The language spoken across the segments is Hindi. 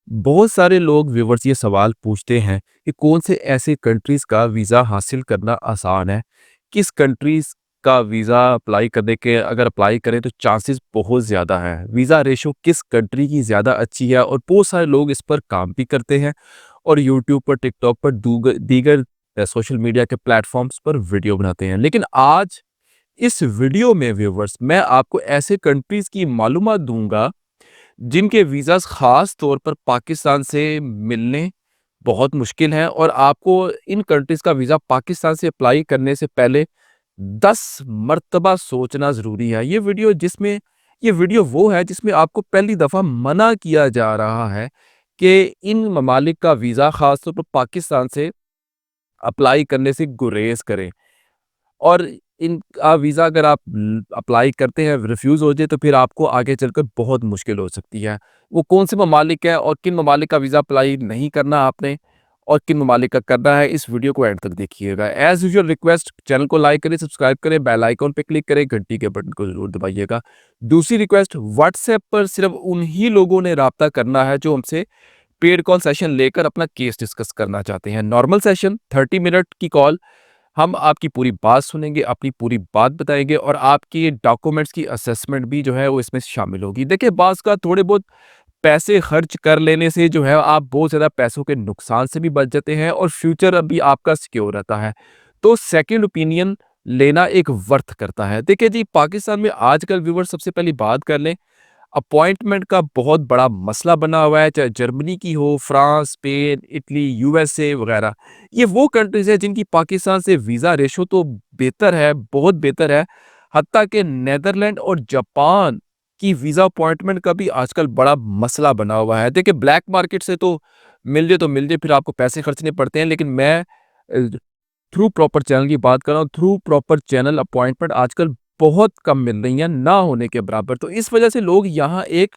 बहुत सारे लोग व्यूवर्स ये सवाल पूछते हैं कि कौन से ऐसे कंट्रीज़ का वीज़ा हासिल करना आसान है? किस कंट्रीज़ का वीज़ा अप्लाई करने के अगर अप्लाई करें तो चांसेस बहुत ज़्यादा हैं। वीज़ा रेशो किस कंट्री की ज़्यादा अच्छी है और बहुत सारे लोग इस पर काम भी करते हैं और यूट्यूब पर, टिकटॉक पर दीगर सोशल मीडिया के प्लेटफ़ॉर्म्स पर वीडियो बनाते हैं। लेकिन आज इस वीडियो में व्यूवर्स मैं आपको ऐसे कंट्रीज़ की मालूमात दूँगा जिनके वीज़ाज़ ख़ास तौर पर पाकिस्तान से मिलने बहुत मुश्किल हैं और आपको इन कंट्रीज़ का वीज़ा पाकिस्तान से अप्लाई करने से पहले 10 मर्तबा सोचना ज़रूरी है। ये वीडियो वो है जिसमें आपको पहली दफ़ा मना किया जा रहा है कि इन ममालिक का वीज़ा ख़ास तौर पर पाकिस्तान से अप्लाई करने से गुरेज़ करें। और इनका वीज़ा अगर आप अप्लाई करते हैं, रिफ्यूज़ हो जाए तो फिर आपको आगे चलकर बहुत मुश्किल हो सकती है। वो कौन से ममालिक हैं और किन ममालिक का वीज़ा अप्लाई नहीं करना आपने और किन ममालिक का करना है, इस वीडियो को एंड तक देखिएगा। एज़ यूजुअल रिक्वेस्ट, चैनल को लाइक करें, सब्सक्राइब करें, बेल आइकन पे क्लिक करें, घंटी के बटन को ज़रूर दबाइएगा। दूसरी रिक्वेस्ट, व्हाट्सऐप पर सिर्फ़ उन्हीं लोगों ने राब्ता करना है जो हमसे पेड कॉल सेशन लेकर अपना केस डिस्कस करना चाहते हैं। नॉर्मल सेशन 30 मिनट की कॉल, हम आपकी पूरी बात सुनेंगे, अपनी पूरी बात बताएँगे और आपके डॉक्यूमेंट्स की असेसमेंट भी जो है वो इसमें शामिल होगी। देखिए, बाज़ का थोड़े बहुत पैसे खर्च कर लेने से जो है आप बहुत ज़्यादा पैसों के नुकसान से भी बच जाते हैं और फ्यूचर अभी आपका सिक्योर रहता है। तो सेकंड ओपिनियन लेना एक वर्थ करता है। देखिए जी, पाकिस्तान में आजकल व्यूअर्स सबसे पहली बात कर लें, अपॉइंटमेंट का बहुत बड़ा मसला बना हुआ है, चाहे जर्मनी की हो, फ्रांस, स्पेन, इटली, यूएसए वगैरह। ये वो कंट्रीज़ हैं जिनकी पाकिस्तान से वीज़ा रेशो तो बेहतर है, बहुत बेहतर है। हत्ता कि नीदरलैंड और जापान की वीज़ा अपॉइंटमेंट का भी आजकल बड़ा मसला बना हुआ है। देखिए, ब्लैक मार्केट से तो मिल जाए, फिर आपको पैसे खर्चने पड़ते हैं, लेकिन मैं थ्रू प्रॉपर चैनल की बात कर रहा हूँ। थ्रू प्रॉपर चैनल अपॉइंटमेंट आजकल बहुत कम मिल रही हैं, ना होने के बराबर। तो इस वजह से लोग यहाँ एक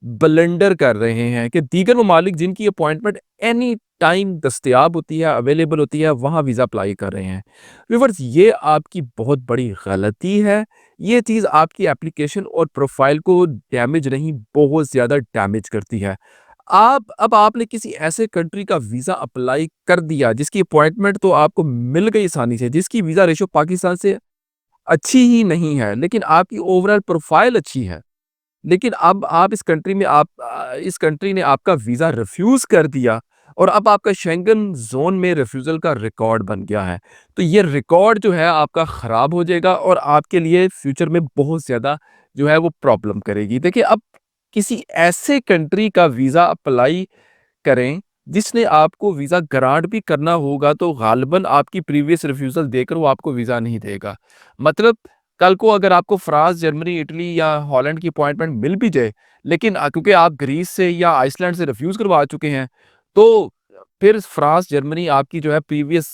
ब्लंडर कर रहे हैं कि दीगर ममालिक जिनकी अपॉइंटमेंट एनी टाइम दस्तयाब होती है, अवेलेबल होती है, वहाँ वीज़ा अप्लाई कर रहे हैं। व्यूअर्स, ये आपकी बहुत बड़ी गलती है। ये चीज़ आपकी एप्लीकेशन और प्रोफाइल को डैमेज नहीं, बहुत ज़्यादा डैमेज करती है। आप अब आपने किसी ऐसे कंट्री का वीज़ा अप्लाई कर दिया जिसकी अपॉइंटमेंट तो आपको मिल गई आसानी से, जिसकी वीज़ा रेशो पाकिस्तान से अच्छी ही नहीं है, लेकिन आपकी ओवरऑल प्रोफाइल अच्छी है। लेकिन अब आप इस कंट्री ने आपका वीज़ा रिफ्यूज़ कर दिया और अब आपका शेंगन ज़ोन में रिफ्यूज़ल का रिकॉर्ड बन गया है। तो ये रिकॉर्ड जो है आपका ख़राब हो जाएगा और आपके लिए फ्यूचर में बहुत ज़्यादा जो है वो प्रॉब्लम करेगी। देखिए, अब किसी ऐसे कंट्री का वीज़ा अप्लाई करें, जिसने आपको वीज़ा ग्रांट भी करना होगा, तो ग़ालिबन आपकी प्रीवियस रिफ्यूज़ल देकर वो आपको वीज़ा नहीं देगा। मतलब कल को अगर आपको फ्रांस, जर्मनी, इटली या हॉलैंड की अपॉइंटमेंट मिल भी जाए, लेकिन क्योंकि आप ग्रीस से या आइसलैंड से रिफ्यूज़ करवा चुके हैं, तो फिर फ्रांस, जर्मनी आपकी जो है प्रीवियस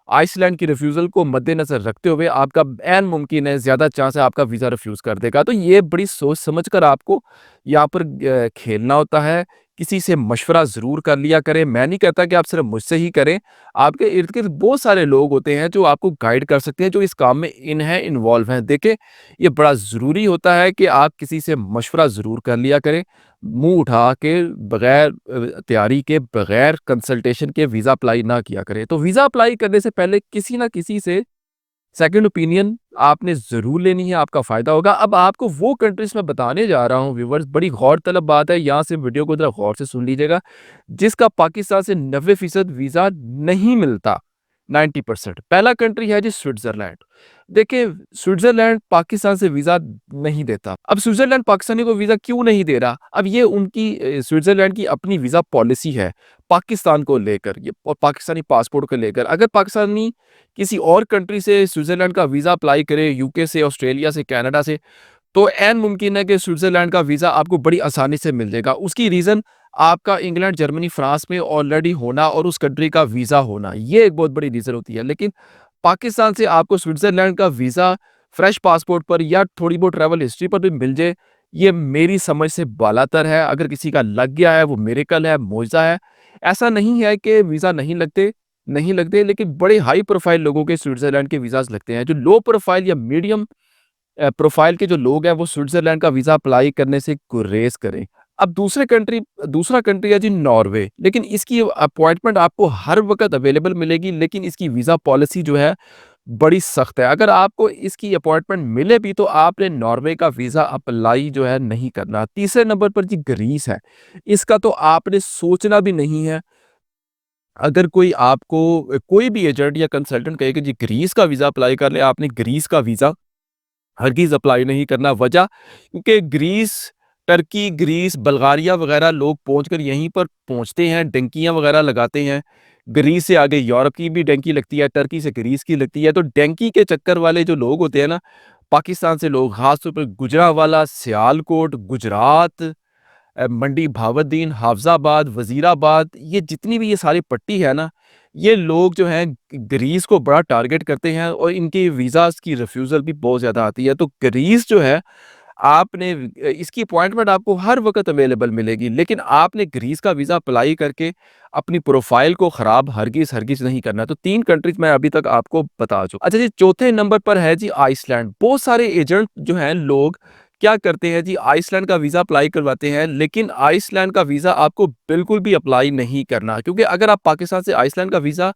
आइसलैंड की रिफ्यूज़ल को मद्देनज़र रखते हुए आपका ऐन मुमकिन है, ज़्यादा चांस है आपका वीज़ा रिफ्यूज़ कर देगा। तो ये बड़ी सोच समझ कर आपको यहाँ पर खेलना होता है। किसी से मशवरा ज़रूर कर लिया करें। मैं नहीं कहता कि आप सिर्फ़ मुझसे ही करें। आपके इर्द-गिर्द बहुत सारे लोग होते हैं जो आपको गाइड कर सकते हैं, जो इस काम में इन्वॉल्व हैं। देखिए, ये बड़ा ज़रूरी होता है कि आप किसी से मशवरा ज़रूर कर लिया करें। मुँह उठा के बगैर तैयारी के, बगैर कंसल्टेशन के वीज़ा अप्लाई ना किया करें। तो वीज़ा अप्लाई करने से पहले किसी न किसी से सेकंड ओपिनियन आपने ज़रूर लेनी है, आपका फ़ायदा होगा। अब आपको वो कंट्रीज़ मैं बताने जा रहा हूँ व्यूअर्स, बड़ी गौरतलब बात है, यहाँ से वीडियो को ज़रा गौर से सुन लीजिएगा, जिसका पाकिस्तान से 90% वीज़ा नहीं मिलता, 90%। पहला कंट्री है जी स्विट्ज़रलैंड। देखिए, स्विट्ज़रलैंड पाकिस्तान से वीज़ा नहीं देता। अब स्विट्ज़रलैंड पाकिस्तानी को वीज़ा क्यों नहीं दे रहा? अब ये उनकी स्विट्ज़रलैंड की अपनी वीज़ा पॉलिसी है, पाकिस्तान को लेकर ये और पाकिस्तानी पासपोर्ट को लेकर। अगर पाकिस्तानी किसी और कंट्री से स्विट्ज़रलैंड का वीज़ा अप्लाई करे, यूके से, ऑस्ट्रेलिया से, कनाडा से, तो ऐन मुमकिन है कि स्विट्ज़रलैंड का वीज़ा आपको बड़ी आसानी से मिल जाएगा। उसकी रीज़न आपका इंग्लैंड, जर्मनी, फ्रांस में ऑलरेडी होना और उस कंट्री का वीज़ा होना, ये एक बहुत बड़ी रीज़न होती है। लेकिन पाकिस्तान से आपको स्विट्ज़रलैंड का वीज़ा फ्रेश पासपोर्ट पर या थोड़ी बहुत ट्रैवल हिस्ट्री पर भी मिल जाए, ये मेरी समझ से बालातर है। अगर किसी का लग गया है, वो मिरेकल है, मौज़ा है। ऐसा नहीं है कि वीज़ा नहीं लगते, लेकिन बड़े हाई प्रोफ़ाइल लोगों के स्विट्ज़रलैंड के वीज़ाज़ लगते हैं। जो लो प्रोफ़ाइल या मीडियम प्रोफ़ाइल के जो लोग हैं, वो स्विट्ज़रलैंड का वीज़ा अप्लाई करने से गुरेज़ करें। अब दूसरा कंट्री है जी नॉर्वे, लेकिन इसकी अपॉइंटमेंट आपको हर वक़्त अवेलेबल मिलेगी, लेकिन इसकी वीज़ा पॉलिसी जो है बड़ी सख्त है। अगर आपको इसकी अपॉइंटमेंट मिले भी तो आपने नॉर्वे का वीज़ा अप्लाई जो है नहीं करना। तीसरे नंबर पर जी ग्रीस है। इसका तो आपने सोचना भी नहीं है। अगर कोई आपको कोई भी एजेंट या कंसल्टेंट कहे कि जी ग्रीस का वीज़ा अप्लाई कर ले, आपने ग्रीस का वीज़ा हरगिज़ अप्लाई नहीं करना। वजह क्योंकि ग्रीस, बल्गारिया वगैरह लोग पहुँचकर यहीं पर पहुँचते हैं, डंकियाँ वगैरह लगाते हैं। ग्रीस से आगे यूरोप की भी डंकी लगती है, टर्की से ग्रीस की लगती है। तो डंकी के चक्कर वाले जो लोग होते हैं ना, पाकिस्तान से लोग ख़ास तौर पर गुजरांवाला, सियालकोट, गुजरात, मंडी भावुद्दीन, हाफ़ज़ाबाद, वज़ीराबाद, ये जितनी भी ये सारी पट्टी है ना, ये लोग जो हैं ग्रीस को बड़ा टारगेट करते हैं और इनके वीज़ाज़ की रिफ्यूज़ल भी बहुत ज़्यादा आती है। तो ग्रीस जो है आपने इसकी अपॉइंटमेंट आपको हर वक़्त अवेलेबल मिलेगी, लेकिन आपने ग्रीस का वीज़ा अप्लाई करके अपनी प्रोफ़ाइल को ख़राब हरगिज़ नहीं करना। तो 3 कंट्रीज़ मैं अभी तक आपको बता चुका। अच्छा जी, चौथे नंबर पर है जी आइसलैंड। बहुत सारे एजेंट जो हैं लोग क्या करते हैं जी, आइसलैंड का वीज़ा अप्लाई करवाते हैं, लेकिन आइसलैंड का वीज़ा आपको बिल्कुल भी अप्लाई नहीं करना, क्योंकि अगर आप पाकिस्तान से आइसलैंड का वीज़ा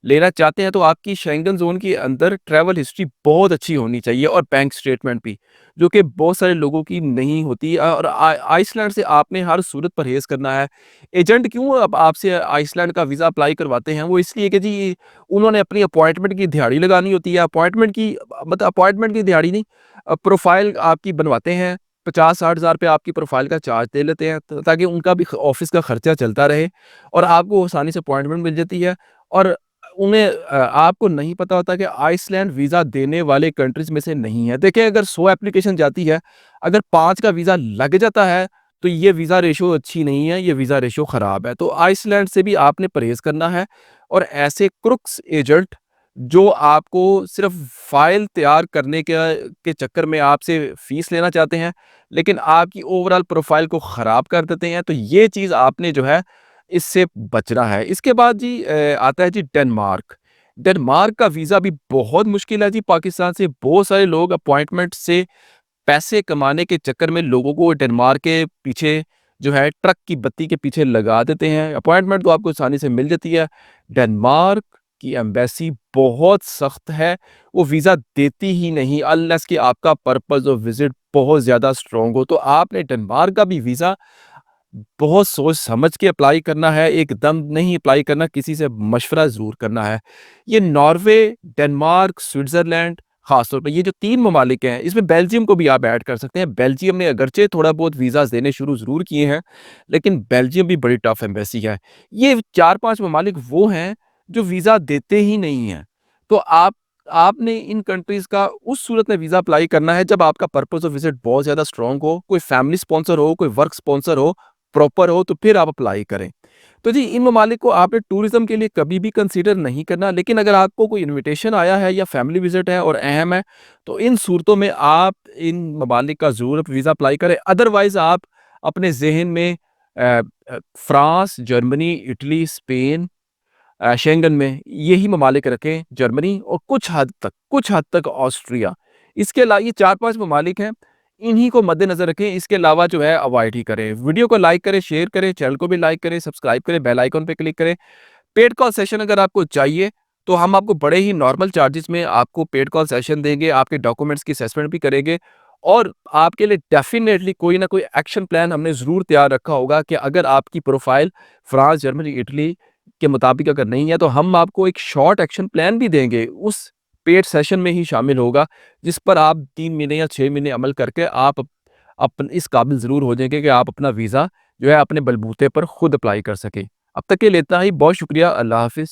लेना चाहते हैं तो आपकी शेंगन ज़ोन के अंदर ट्रैवल हिस्ट्री बहुत अच्छी होनी चाहिए और बैंक स्टेटमेंट भी, जो कि बहुत सारे लोगों की नहीं होती। और आइसलैंड से आपने हर सूरत परहेज़ करना है। एजेंट क्यों अब आपसे आइसलैंड का वीज़ा अप्लाई करवाते हैं? वो इसलिए कि जी उन्होंने अपनी अपॉइंटमेंट की दिहाड़ी लगानी होती है। अपॉइंटमेंट की दिहाड़ी नहीं, प्रोफ़ाइल आपकी बनवाते हैं। 50-60 हज़ार रुपए आपकी प्रोफ़ाइल का चार्ज दे लेते हैं, ताकि उनका भी ऑफ़िस का खर्चा चलता रहे और आपको आसानी से अपॉइंटमेंट मिल जाती है। और आपको नहीं पता होता कि आइसलैंड वीज़ा देने वाले कंट्रीज़ में से नहीं है। देखिए, अगर 100 एप्लीकेशन जाती है, अगर 5 का वीज़ा लग जाता है, तो ये वीज़ा रेशियो अच्छी नहीं है, ये वीज़ा रेशियो ख़राब है। तो आइसलैंड से भी आपने परहेज़ करना है। और ऐसे क्रुक्स एजेंट जो आपको सिर्फ़ फ़ाइल तैयार करने के चक्कर में आपसे फ़ीस लेना चाहते हैं, लेकिन आपकी ओवरॉल प्रोफ़ाइल को ख़राब कर देते हैं, तो ये चीज़ आपने जो है इससे बचना है। इसके बाद जी आता है जी डेनमार्क। डेनमार्क का वीज़ा भी बहुत मुश्किल है जी पाकिस्तान से। बहुत सारे लोग अपॉइंटमेंट से पैसे कमाने के चक्कर में लोगों को डेनमार्क के पीछे जो है ट्रक की बत्ती के पीछे लगा देते हैं। अपॉइंटमेंट तो आपको आसानी से मिल जाती है। डेनमार्क की एम्बेसी बहुत सख्त है, वो वीज़ा देती ही नहीं अनलेस कि आपका पर्पज़ ऑफ विज़िट बहुत ज़्यादा स्ट्रॉन्ग हो। तो आपने डेनमार्क का भी वीज़ा बहुत सोच समझ के अप्लाई करना है, एकदम नहीं अप्लाई करना, किसी से मशवरा ज़रूर करना है। ये नॉर्वे, डेनमार्क, स्विट्ज़रलैंड ख़ास तौर पे ये जो 3 ममालिक हैं, इसमें बेल्जियम को भी आप ऐड कर सकते हैं। बेल्जियम ने अगरचे थोड़ा बहुत वीज़ाज़ देने शुरू ज़रूर किए हैं, लेकिन बेल्जियम भी बड़ी टफ़ एम्बेसी है। ये 4-5 ममालिक वो हैं, जो वीज़ा देते ही नहीं हैं। तो आपने इन कंट्रीज़ का उस सूरत में वीज़ा अप्लाई करना है, जब आपका पर्पज़ ऑफ विज़िट बहुत ज़्यादा स्ट्रॉन्ग हो, कोई फैमिली स्पॉन्सर हो, कोई वर्क स्पॉन्सर हो, प्रॉपर हो, तो फिर आप अप्लाई करें। तो जी इन ममालिक को आपने टूरिज़्म के लिए कभी भी कंसीडर नहीं करना, लेकिन अगर आपको कोई इन्विटेशन आया है या फैमिली विज़िट है और अहम है, तो इन सूरतों में आप इन ममालिक का ज़रूर वीज़ा अप्लाई करें। अदरवाइज़ आप अपने ज़हन में France, Germany, Italy, Spain, Schengen में यही ममालिक रखें, जर्मनी और कुछ हद तक ऑस्ट्रिया। इसके अला ये 4-5 ममालिक हैं, इन्हीं को मद्देनज़र रखें, इसके अलावा जो है अवॉइड ही करें। वीडियो को लाइक करें, शेयर करें, चैनल को भी लाइक करें, सब्सक्राइब करें, बेल आइकन पे क्लिक करें। पेड कॉल सेशन अगर आपको चाहिए, तो हम आपको बड़े ही नॉर्मल चार्जेस में आपको पेड कॉल सेशन देंगे, आपके डॉक्यूमेंट्स की असेसमेंट भी करेंगे और आपके लिए डेफ़िनेटली कोई ना कोई एक्शन प्लान हमने ज़रूर तैयार रखा होगा कि अगर आपकी प्रोफ़ाइल फ्रांस, जर्मनी, इटली के मुताबिक अगर नहीं है, तो हम आपको एक शॉर्ट एक्शन प्लान भी देंगे। उस पेड सेशन में ही शामिल होगा, जिस पर आप 3 महीने या 6 महीने अमल करके आप इस काबिल ज़रूर हो जाएँगे कि आप अपना वीज़ा जो है अपने बलबूते पर खुद अप्लाई कर सकें। अब तक के लिए इतना ही। बहुत शुक्रिया। अल्लाह हाफ़िज़।